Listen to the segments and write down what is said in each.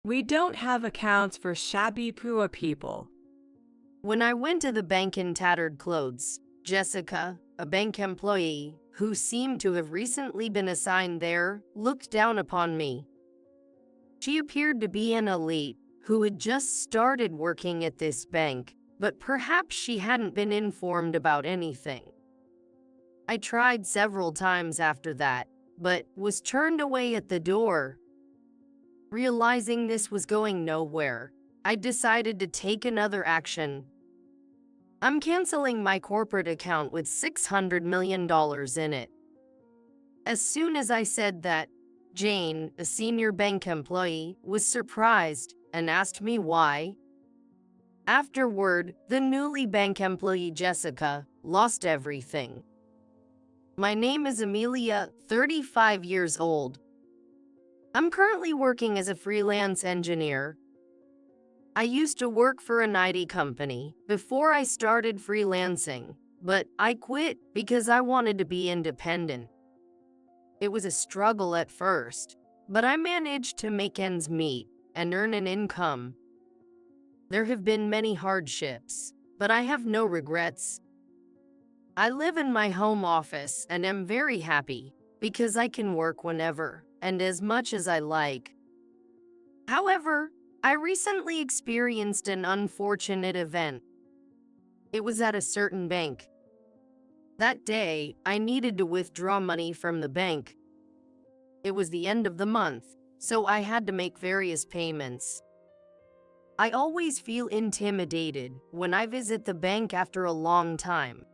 We don't have accounts for shabby poor people. When I went to the bank in tattered clothes, Jessica, a bank employee who seemed to have recently been assigned there, looked down upon me. She appeared to be an elite who had just started working at this bank, but perhaps she hadn't been informed about anything. I tried several times after that, but was turned away at the door. Realizing this was going nowhere, I decided to take another action. I'm canceling my corporate account with $600 million in it. As soon as I said that, Jane, a senior bank employee, was surprised and asked me why. Afterward, the newly bank employee Jessica lost everything. My name is Amelia, 35 years old. I'm currently working as a freelance engineer. I used to work for an IT company before I started freelancing, but I quit because I wanted to be independent. It was a struggle at first, but I managed to make ends meet and earn an income. There have been many hardships, but I have no regrets. I live in my home office and am very happy because I can work whenever and as much as I like. However, I recently experienced an unfortunate event. It was at a certain bank. That day, I needed to withdraw money from the bank. It was the end of the month, so I had to make various payments. I always feel intimidated when I visit the bank after a long time.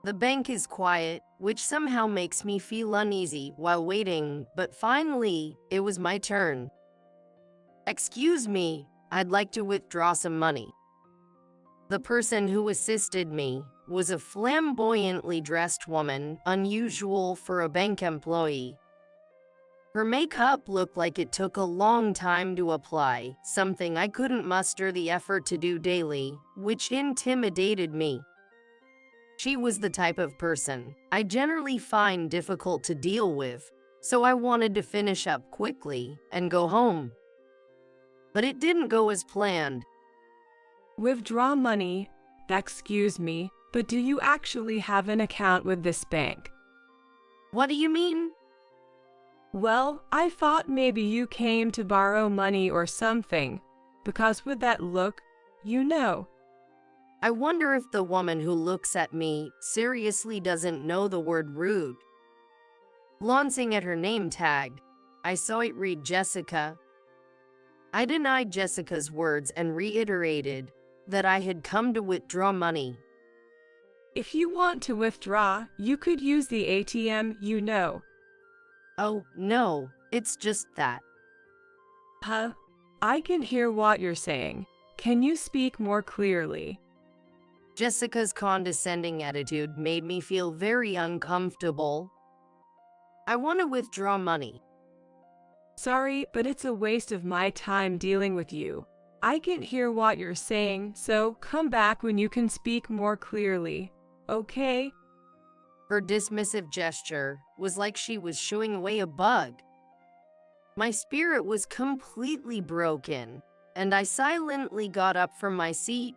The bank is quiet, which somehow makes me feel uneasy while waiting, but finally, it was my turn. "Excuse me, I'd like to withdraw some money." The person who assisted me was a flamboyantly dressed woman, unusual for a bank employee. Her makeup looked like it took a long time to apply, something I couldn't muster the effort to do daily, which intimidated me. She was the type of person I generally find difficult to deal with, so I wanted to finish up quickly and go home. But it didn't go as planned. Withdraw money? Excuse me, but do you actually have an account with this bank? What do you mean? Well, I thought maybe you came to borrow money or something, because with that look, you know. I wonder if the woman who looks at me seriously doesn't know the word rude. Glancing at her name tag, I saw it read Jessica. I denied Jessica's words and reiterated that I had come to withdraw money. If you want to withdraw, you could use the ATM, you know. Oh, no, it's just that. Huh? I can hear what you're saying. Can you speak more clearly? Jessica's condescending attitude made me feel very uncomfortable. I want to withdraw money. Sorry, but it's a waste of my time dealing with you. I can hear what you're saying, so come back when you can speak more clearly, okay? Her dismissive gesture was like she was shooing away a bug. My spirit was completely broken, and I silently got up from my seat.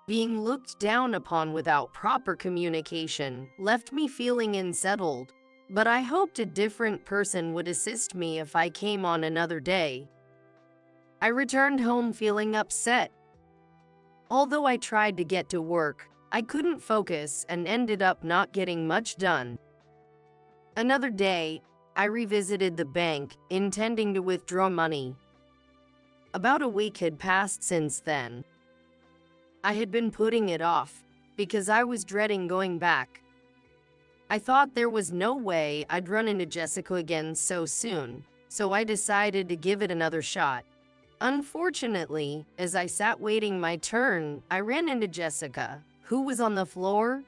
Being looked down upon without proper communication left me feeling unsettled, but I hoped a different person would assist me if I came on another day. I returned home feeling upset. Although I tried to get to work, I couldn't focus and ended up not getting much done. Another day, I revisited the bank, intending to withdraw money. About a week had passed since then. I had been putting it off because I was dreading going back. I thought there was no way I'd run into Jessica again so soon, so I decided to give it another shot. Unfortunately, as I sat waiting my turn, I ran into Jessica, who was on the floor.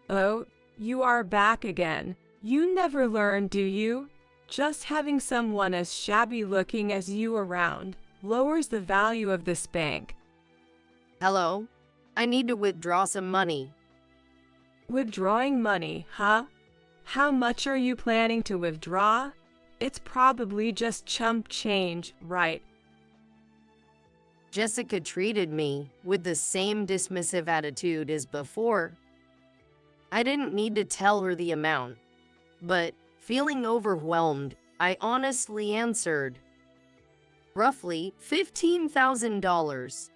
Oh, you are back again. You never learn, do you? Just having someone as shabby looking as you around lowers the value of this bank. Hello? I need to withdraw some money. Withdrawing money, huh? How much are you planning to withdraw? It's probably just chump change, right? Jessica treated me with the same dismissive attitude as before. I didn't need to tell her the amount, but feeling overwhelmed, I honestly answered, roughly $15,000.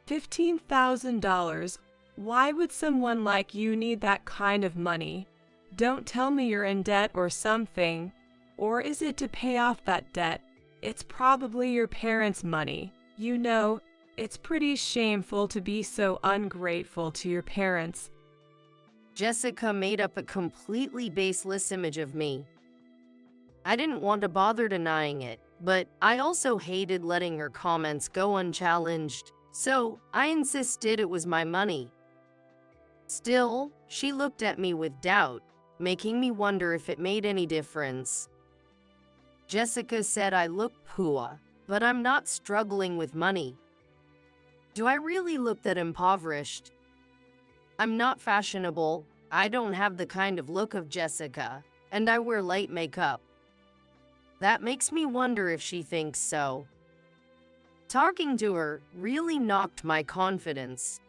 $15,000? Why would someone like you need that kind of money? Don't tell me you're in debt or something. Or is it to pay off that debt? It's probably your parents' money. You know, it's pretty shameful to be so ungrateful to your parents. Jessica made up a completely baseless image of me. I didn't want to bother denying it, but I also hated letting her comments go unchallenged, so I insisted it was my money. Still, she looked at me with doubt, making me wonder if it made any difference. Jessica said I look poor, but I'm not struggling with money. Do I really look that impoverished? I'm not fashionable, I don't have the kind of look of Jessica, and I wear light makeup. That makes me wonder if she thinks so. Talking to her really knocked my confidence.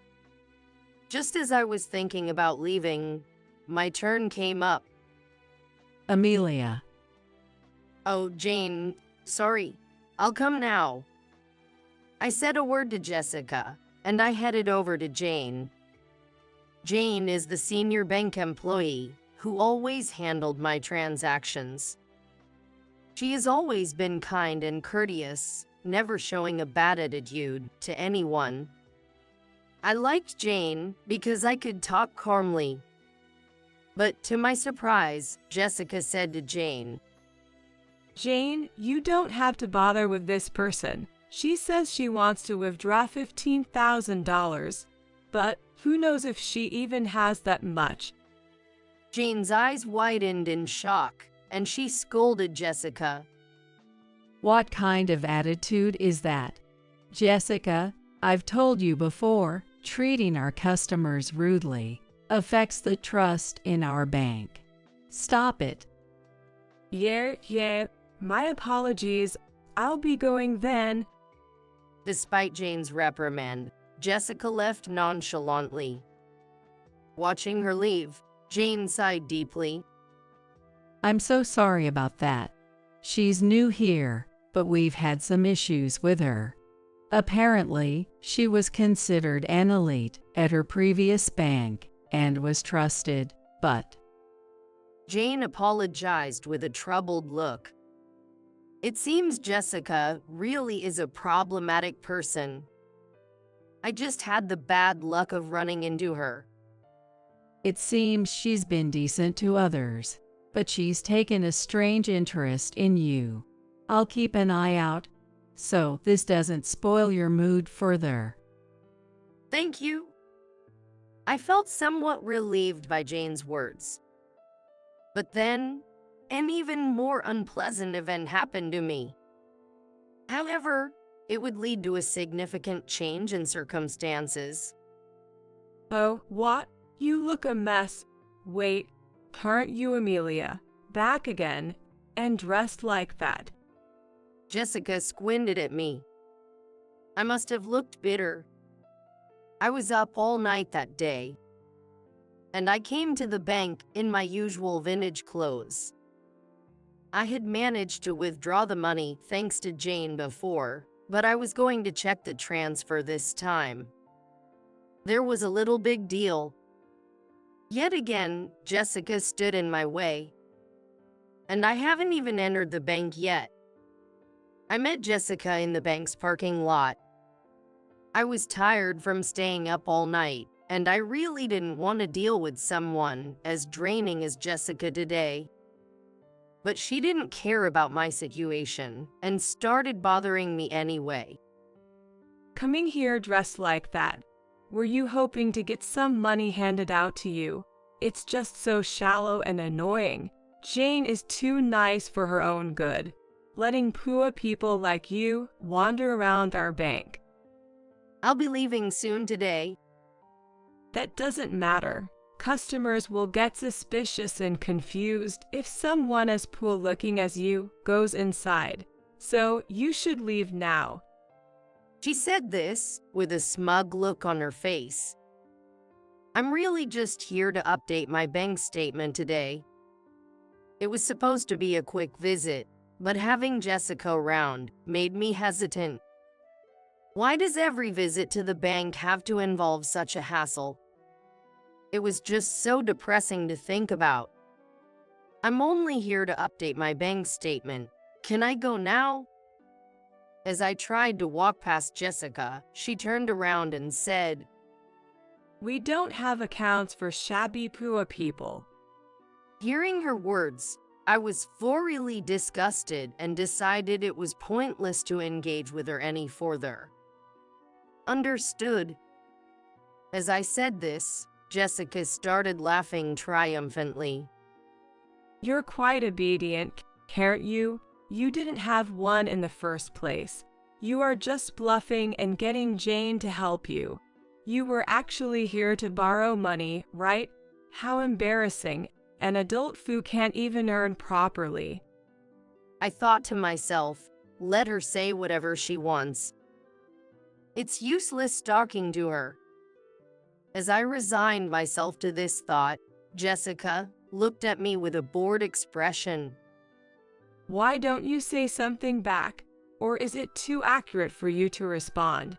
Just as I was thinking about leaving, my turn came up. Amelia. Oh, Jane, sorry, I'll come now. I said a word to Jessica, and I headed over to Jane. Jane is the senior bank employee who always handled my transactions. She has always been kind and courteous, never showing a bad attitude to anyone. I liked Jane because I could talk calmly. But to my surprise, Jessica said to Jane, Jane, you don't have to bother with this person. She says she wants to withdraw $15,000, but who knows if she even has that much. Jane's eyes widened in shock, and she scolded Jessica. What kind of attitude is that? Jessica, I've told you before, treating our customers rudely affects the trust in our bank. Stop it. Yeah, my apologies. I'll be going then. Despite Jane's reprimand, Jessica left nonchalantly. Watching her leave, Jane sighed deeply. I'm so sorry about that. She's new here, but we've had some issues with her. Apparently, she was considered an elite at her previous bank and was trusted, but... Jane apologized with a troubled look. It seems Jessica really is a problematic person. I just had the bad luck of running into her. It seems she's been decent to others, but she's taken a strange interest in you. I'll keep an eye out, so this doesn't spoil your mood further. Thank you. I felt somewhat relieved by Jane's words. But then, an even more unpleasant event happened to me. However, it would lead to a significant change in circumstances. Oh, what? You look a mess. Wait, aren't you Amelia? Back again, and dressed like that? Jessica squinted at me. I must have looked bitter. I was up all night that day, and I came to the bank in my usual vintage clothes. I had managed to withdraw the money thanks to Jane before, but I was going to check the transfer this time. There was a little big deal. Yet again, Jessica stood in my way. And I haven't even entered the bank yet. I met Jessica in the bank's parking lot. I was tired from staying up all night, and I really didn't want to deal with someone as draining as Jessica today. But she didn't care about my situation and started bothering me anyway. Coming here dressed like that, were you hoping to get some money handed out to you? It's just so shallow and annoying. Jane is too nice for her own good, letting poor people like you wander around our bank. I'll be leaving soon today. That doesn't matter. Customers will get suspicious and confused if someone as cool looking as you goes inside. So you should leave now. She said this with a smug look on her face. I'm really just here to update my bank statement today. It was supposed to be a quick visit, but having Jessica around made me hesitant. Why does every visit to the bank have to involve such a hassle? It was just so depressing to think about. I'm only here to update my bank statement. Can I go now? As I tried to walk past Jessica, she turned around and said, We don't have accounts for shabby poor people. Hearing her words, I was thoroughly disgusted and decided it was pointless to engage with her any further. Understood. As I said this, Jessica started laughing triumphantly. You're quite obedient, aren't you? You didn't have one in the first place. You are just bluffing and getting Jane to help you. You were actually here to borrow money, right? How embarrassing. An adult who can't even earn properly. I thought to myself, let her say whatever she wants. It's useless talking to her. As I resigned myself to this thought, Jessica looked at me with a bored expression. Why don't you say something back? Or is it too accurate for you to respond?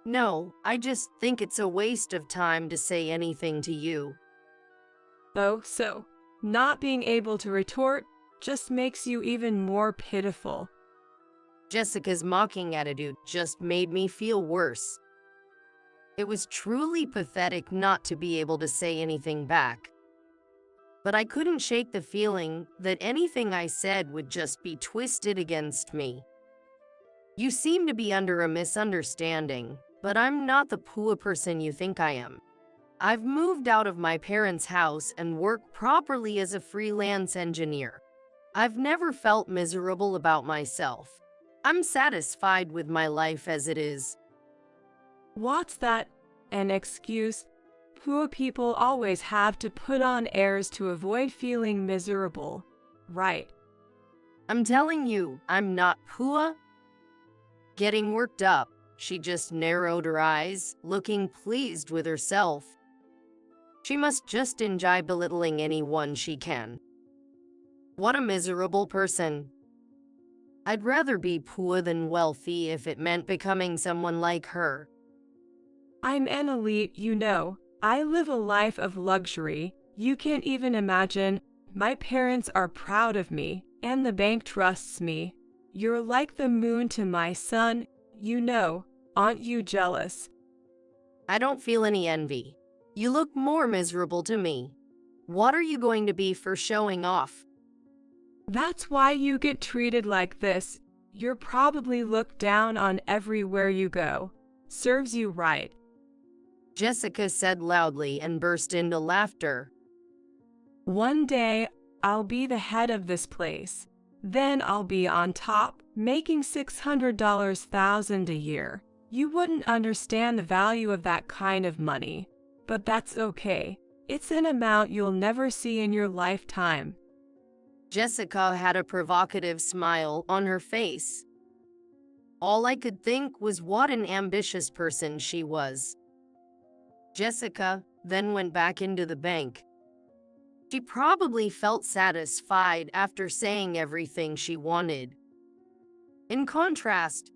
No, I just think it's a waste of time to say anything to you. Oh, so not being able to retort just makes you even more pitiful. Jessica's mocking attitude just made me feel worse. It was truly pathetic not to be able to say anything back. But I couldn't shake the feeling that anything I said would just be twisted against me. You seem to be under a misunderstanding, but I'm not the poor person you think I am. I've moved out of my parents' house and work properly as a freelance engineer. I've never felt miserable about myself. I'm satisfied with my life as it is. What's that? An excuse? Poor people always have to put on airs to avoid feeling miserable, right? I'm telling you, I'm not poor. Getting worked up, she just narrowed her eyes, looking pleased with herself. She must just enjoy belittling anyone she can. What a miserable person. I'd rather be poor than wealthy if it meant becoming someone like her. I'm an elite, you know. I live a life of luxury. You can't even imagine. My parents are proud of me, and the bank trusts me. You're like the moon to my sun, you know. Aren't you jealous? I don't feel any envy. You look more miserable to me. What are you going to be for showing off? That's why you get treated like this. You're probably looked down on everywhere you go. Serves you right. Jessica said loudly and burst into laughter. One day, I'll be the head of this place. Then I'll be on top, making $600,000 a year. You wouldn't understand the value of that kind of money. But that's okay. It's an amount you'll never see in your lifetime. Jessica had a provocative smile on her face. All I could think was what an ambitious person she was. Jessica then went back into the bank. She probably felt satisfied after saying everything she wanted. In contrast,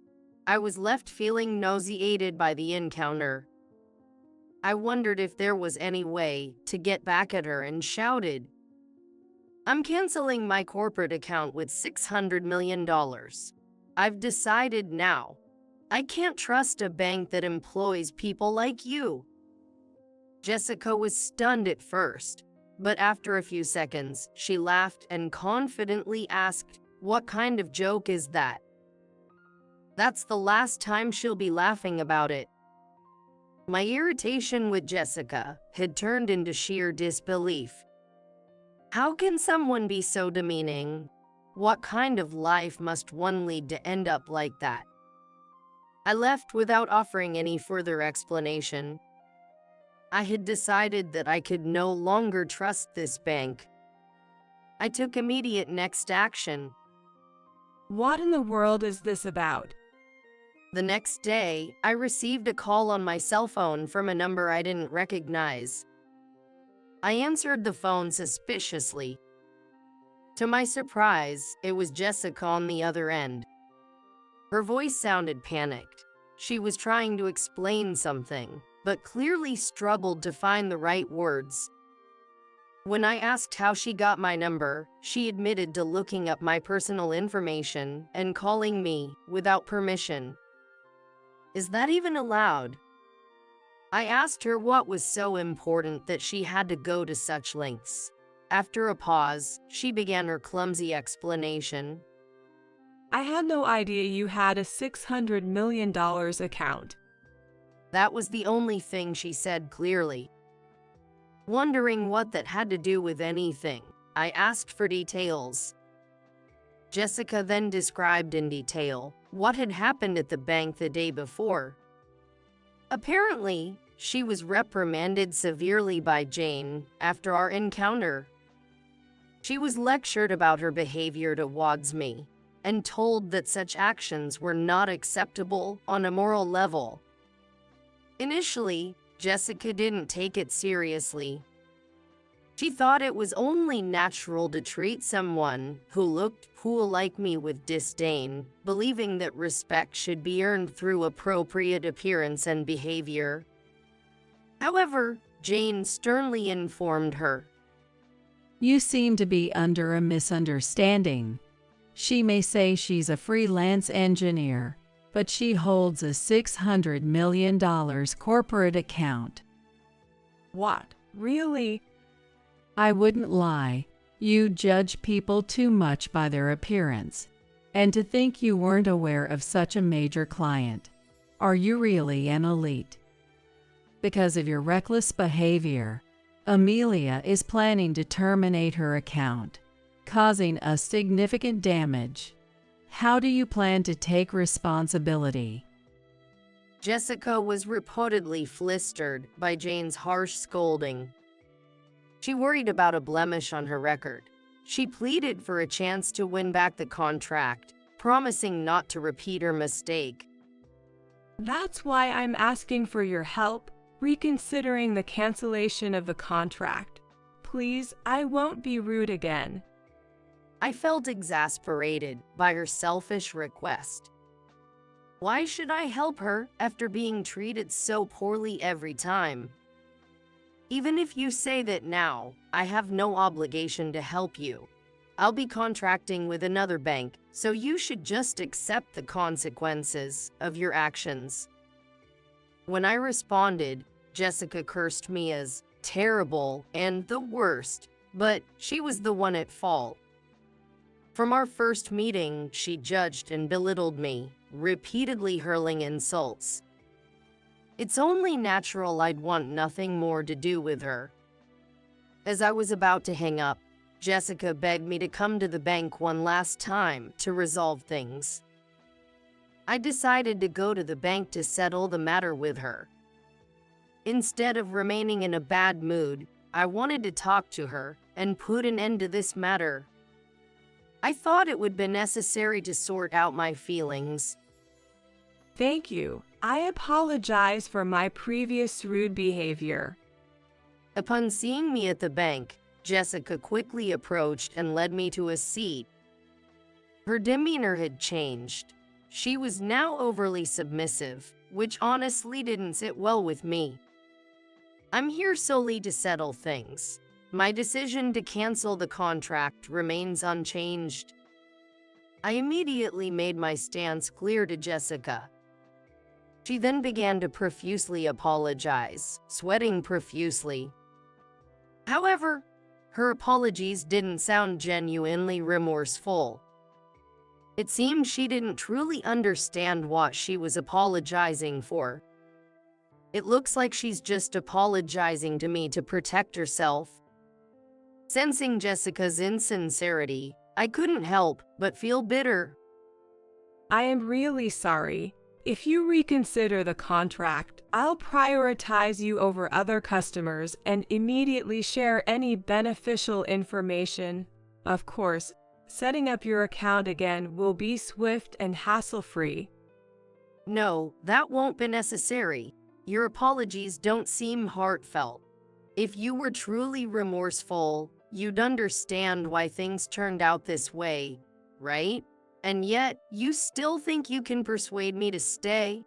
I was left feeling nauseated by the encounter. I wondered if there was any way to get back at her and shouted, I'm canceling my corporate account with $600 million. I've decided now. I can't trust a bank that employs people like you. Jessica was stunned at first, but after a few seconds, she laughed and confidently asked, What kind of joke is that? That's the last time she'll be laughing about it. My irritation with Jessica had turned into sheer disbelief. How can someone be so demeaning? What kind of life must one lead to end up like that? I left without offering any further explanation. I had decided that I could no longer trust this bank. I took immediate next action. What in the world is this about? The next day, I received a call on my cell phone from a number I didn't recognize. I answered the phone suspiciously. To my surprise, it was Jessica on the other end. Her voice sounded panicked. She was trying to explain something, but clearly struggled to find the right words. When I asked how she got my number, she admitted to looking up my personal information and calling me without permission. Is that even allowed? I asked her what was so important that she had to go to such lengths. After a pause, she began her clumsy explanation. I had no idea you had a $600 million account. That was the only thing she said clearly. Wondering what that had to do with anything, I asked for details. Jessica then described in detail what had happened at the bank the day before. Apparently, she was reprimanded severely by Jane after our encounter. She was lectured about her behavior towards me and told that such actions were not acceptable on a moral level. Initially, Jessica didn't take it seriously. She thought it was only natural to treat someone who looked cool like me with disdain, believing that respect should be earned through appropriate appearance and behavior. However, Jane sternly informed her. You seem to be under a misunderstanding. She may say she's a freelance engineer, but she holds a $600 million corporate account. What? Really? I wouldn't lie. You judge people too much by their appearance. And to think you weren't aware of such a major client. Are you really an elite? Because of your reckless behavior, Amelia is planning to terminate her account, causing us significant damage. How do you plan to take responsibility? Jessica was reportedly flustered by Jane's harsh scolding. She worried about a blemish on her record. She pleaded for a chance to win back the contract, promising not to repeat her mistake. That's why I'm asking for your help, reconsidering the cancellation of the contract. Please, I won't be rude again. I felt exasperated by her selfish request. Why should I help her after being treated so poorly every time? Even if you say that now, I have no obligation to help you. I'll be contracting with another bank, so you should just accept the consequences of your actions. When I responded, Jessica cursed me as terrible and the worst, but she was the one at fault. From our first meeting, she judged and belittled me, repeatedly hurling insults. It's only natural I'd want nothing more to do with her. As I was about to hang up, Jessica begged me to come to the bank one last time to resolve things. I decided to go to the bank to settle the matter with her. Instead of remaining in a bad mood, I wanted to talk to her and put an end to this matter. I thought it would be necessary to sort out my feelings. Thank you. I apologize for my previous rude behavior. Upon seeing me at the bank, Jessica quickly approached and led me to a seat. Her demeanor had changed. She was now overly submissive, which honestly didn't sit well with me. I'm here solely to settle things. My decision to cancel the contract remains unchanged. I immediately made my stance clear to Jessica. She then began to profusely apologize, sweating profusely. However, her apologies didn't sound genuinely remorseful. It seemed she didn't truly understand what she was apologizing for. It looks like she's just apologizing to me to protect herself. Sensing Jessica's insincerity, I couldn't help but feel bitter. I am really sorry. If you reconsider the contract, I'll prioritize you over other customers and immediately share any beneficial information. Of course, setting up your account again will be swift and hassle-free. No, that won't be necessary. Your apologies don't seem heartfelt. If you were truly remorseful, you'd understand why things turned out this way, right? And yet, you still think you can persuade me to stay?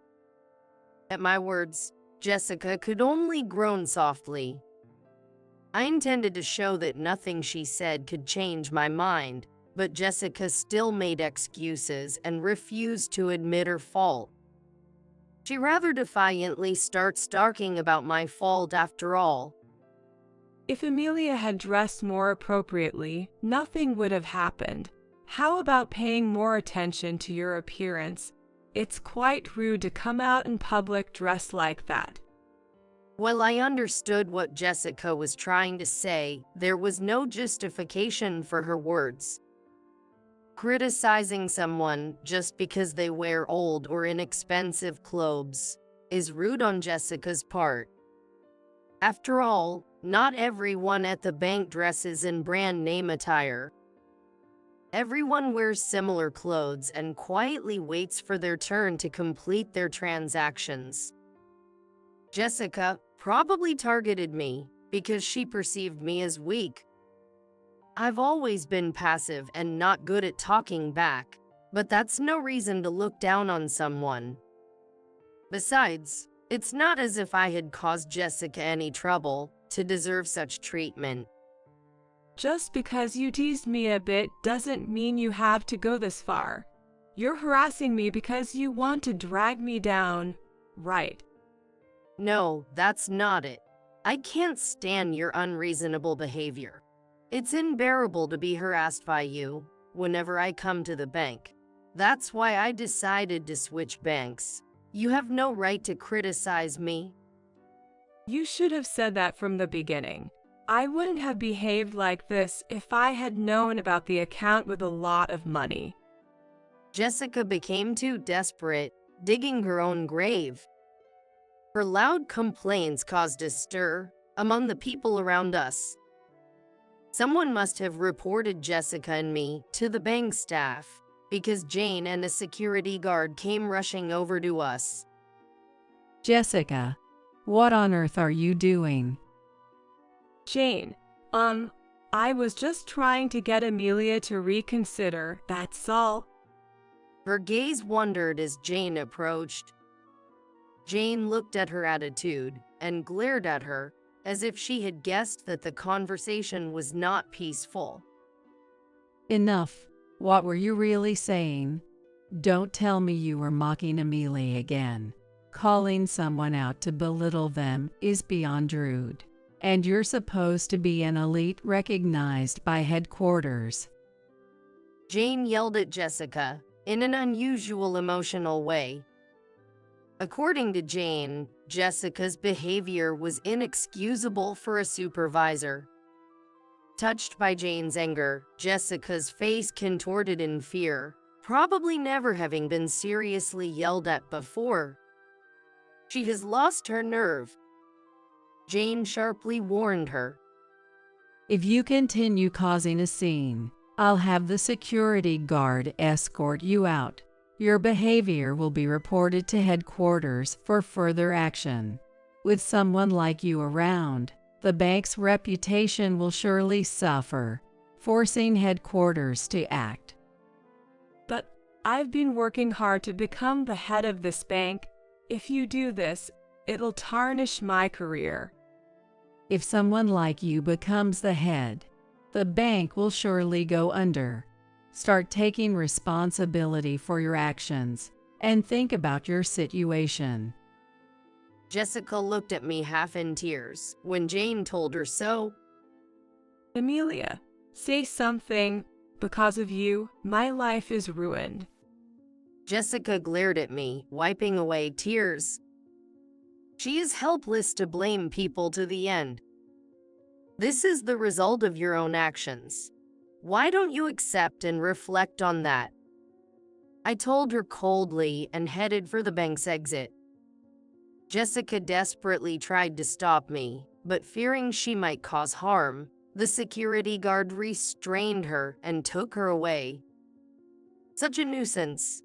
At my words, Jessica could only groan softly. I intended to show that nothing she said could change my mind, but Jessica still made excuses and refused to admit her fault. She rather defiantly starts talking about my fault after all. If Amelia had dressed more appropriately, nothing would have happened. How about paying more attention to your appearance? It's quite rude to come out in public dressed like that. Well, I understood what Jessica was trying to say. There was no justification for her words. Criticizing someone just because they wear old or inexpensive clothes is rude on Jessica's part. After all, not everyone at the bank dresses in brand name attire. Everyone wears similar clothes and quietly waits for their turn to complete their transactions. Jessica probably targeted me because she perceived me as weak. I've always been passive and not good at talking back, but that's no reason to look down on someone. Besides, it's not as if I had caused Jessica any trouble to deserve such treatment. Just because you teased me a bit doesn't mean you have to go this far. You're harassing me because you want to drag me down, right? No, that's not it. I can't stand your unreasonable behavior. It's unbearable to be harassed by you whenever I come to the bank. That's why I decided to switch banks. You have no right to criticize me. You should have said that from the beginning. I wouldn't have behaved like this if I had known about the account with a lot of money. Jessica became too desperate, digging her own grave. Her loud complaints caused a stir among the people around us. Someone must have reported Jessica and me to the bank staff because Jane and a security guard came rushing over to us. Jessica, what on earth are you doing? Jane, I was just trying to get Amelia to reconsider, that's all. Her gaze wandered as Jane approached. Jane looked at her attitude and glared at her as if she had guessed that the conversation was not peaceful. Enough. What were you really saying? Don't tell me you were mocking Amelia again. Calling someone out to belittle them is beyond rude. And you're supposed to be an elite recognized by headquarters. Jane yelled at Jessica in an unusual emotional way. According to Jane, Jessica's behavior was inexcusable for a supervisor. Touched by Jane's anger, Jessica's face contorted in fear, probably never having been seriously yelled at before. She has lost her nerve. Jane sharply warned her. If you continue causing a scene, I'll have the security guard escort you out. Your behavior will be reported to headquarters for further action. With someone like you around, the bank's reputation will surely suffer, forcing headquarters to act. But I've been working hard to become the head of this bank. If you do this, it'll tarnish my career. If someone like you becomes the head, the bank will surely go under. Start taking responsibility for your actions and think about your situation. Jessica looked at me half in tears when Jane told her so. Amelia, say something. Because of you, my life is ruined. Jessica glared at me, wiping away tears. She is helpless to blame people to the end. This is the result of your own actions. Why don't you accept and reflect on that? I told her coldly and headed for the bank's exit. Jessica desperately tried to stop me, but fearing she might cause harm, the security guard restrained her and took her away. Such a nuisance.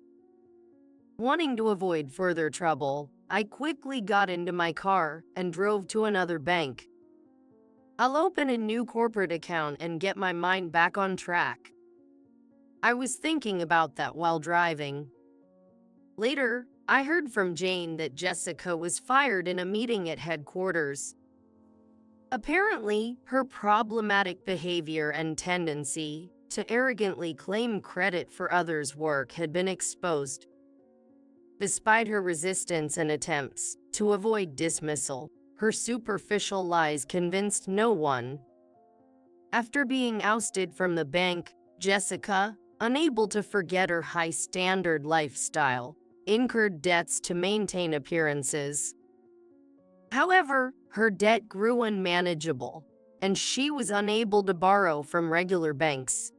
Wanting to avoid further trouble, I quickly got into my car and drove to another bank. I'll open a new corporate account and get my mind back on track. I was thinking about that while driving. Later, I heard from Jane that Jessica was fired in a meeting at headquarters. Apparently, her problematic behavior and tendency to arrogantly claim credit for others' work had been exposed. Despite her resistance and attempts to avoid dismissal, her superficial lies convinced no one. After being ousted from the bank, Jessica, unable to forget her high-standard lifestyle, incurred debts to maintain appearances. However, her debt grew unmanageable, and she was unable to borrow from regular banks.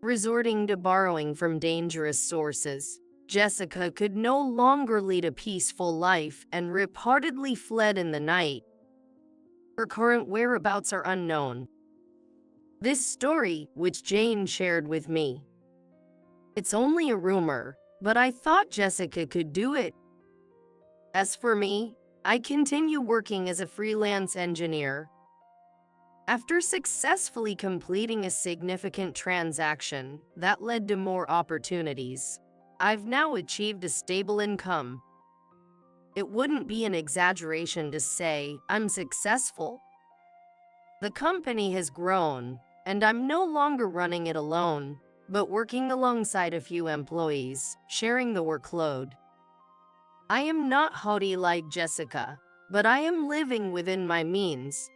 Resorting to borrowing from dangerous sources, Jessica could no longer lead a peaceful life and reportedly fled in the night. Her current whereabouts are unknown. This story, which Jane shared with me, it's only a rumor, but I thought Jessica could do it. As for me, I continue working as a freelance engineer. After successfully completing a significant transaction that led to more opportunities, I've now achieved a stable income. It wouldn't be an exaggeration to say I'm successful. The company has grown, and I'm no longer running it alone, but working alongside a few employees, sharing the workload. I am not haughty like Jessica, but I am living within my means,